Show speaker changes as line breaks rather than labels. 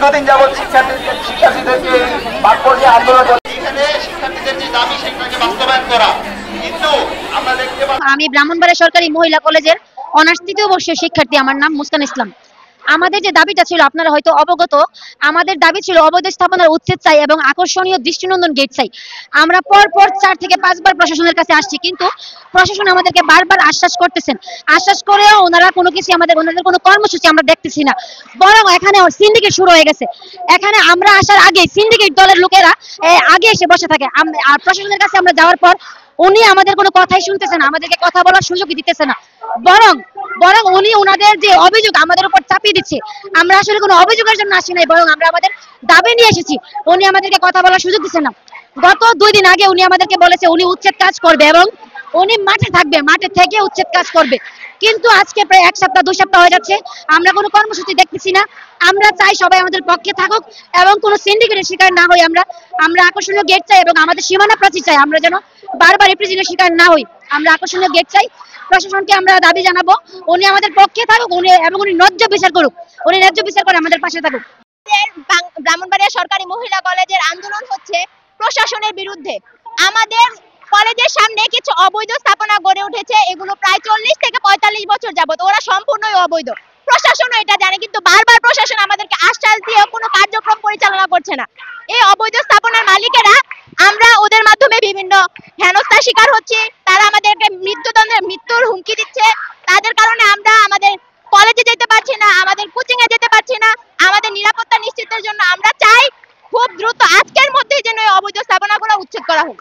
দীর্ঘদিন যাবৎ শিক্ষার্থীদেরকে বাদ পর্যায়ে আন্দোলন এখানে শিক্ষার্থীদের যে দাবি সেটাকে বাস্তবায়ন করা, কিন্তু আমরা দেখতে পাচ্ছি।
আমি ব্রাহ্মণবাড়িয়া সরকারি মহিলা কলেজের অনার্স তৃতীয় বর্ষের শিক্ষার্থী। আমার নাম মুস্কান ইসলাম। আমাদের যে দাবিটা ছিল আপনারা হয়তো অবগত, আমাদের দাবি ছিল অবৈধ স্থাপনার উচ্ছেদ চাই এবং আকর্ষণীয় দৃষ্টিনন্দন গেট চাই। আমরা পর 4 থেকে 5 বার প্রশাসনের কাছে আসছি, কিন্তু প্রশাসন আমাদেরকে বারবার আশ্বাস করতেছেন। আশ্বাস করেও ওনারা কোনো কিছু ওনাদের কোনো কর্মসূচি আমরা দেখতেছি না। বরং এখানে সিন্ডিকেট শুরু হয়ে গেছে। এখানে আমরা আসার আগে সিন্ডিকেট দলের লোকেরা আগে এসে বসে থাকে। আর প্রশাসনের কাছে আমরা যাওয়ার পর উনি আমাদের কোনো কথাই শুনতেছে না, আমাদেরকে কথা বলার সুযোগই দিতেছে না। বরং উনি ওনাদের যে অভিযোগ আমাদের উপর চাপিয়ে দিচ্ছে। আমরা আসলে কোনো অভিযোগের জন্য আসি নাই, বরং আমরা আমাদের দাবি নিয়ে এসেছি। উনি আমাদেরকে কথা বলার সুযোগ দিচ্ছে না। গত 2 দিন আগে উনি আমাদেরকে বলেছে উনি উচ্ছেদ কাজ করবে এবং উনি মাঠে থাকবে, মাঠে থেকে উচ্ছেদ কাজ করবে। কিন্তু আজকে প্রায় 1 সপ্তাহ 2 সপ্তাহ হয়ে যাচ্ছে, আমরা কোনো কর্মসূচি দেখতেছি না। আমরা চাই সবাই আমাদের পক্ষে থাকুক এবং কোনো সিন্ডিকেটের শিকার না হই। আমরা আকর্ষণীয় গেট চাই এবং আমাদের সীমানা প্রাচীর চাই। আমরা যেন বারবার রিপ্রেজেন্টের শিকার না হই। আমরা আকর্ষণীয় গেট চাই। প্রশাসনকে আমরা দাবি জানাবো উনি আমাদের পক্ষে থাকুক, উনি ন্যায্য বিচার করুক। উনি ন্যায্য বিচার করে আমাদের পাশে থাকুক।
ব্রাহ্মণবাড়িয়া সরকারি মহিলা কলেজের আন্দোলন হচ্ছে প্রশাসনের বিরুদ্ধে। আমাদের কলেজের সামনে কিছু অবৈধ স্থাপনা গড়ে উঠেছে, এগুলো প্রায় 40 থেকে 45 বছর যাবত। ওরা সম্পূর্ণই অবৈধ, প্রশাসনও এটা জানে, কিন্তু বারবার প্রশাসন আমাদেরকে আশ্বাস দিয়ে কোনো কার্যক্রম পরিচালনা করছে না। এই অবৈধ স্থাপনার মালিকেরা, আমরা ওদের মাধ্যমে বিভিন্ন হেনস্থার শিকার হচ্ছি। তারা আমাদেরকে মৃত্যুর হুমকি দিচ্ছে। তাদের কারণে আমরা আমাদের কলেজে যেতে পারছি না, আমাদের কোচিং এ যেতে পারছি না। আমাদের নিরাপত্তা নিশ্চিতের জন্য আমরা চাই খুব দ্রুত আজকের মধ্যেই যেন এই অবৈধ স্থাপনাগুলো উচ্ছেদ করা হোক।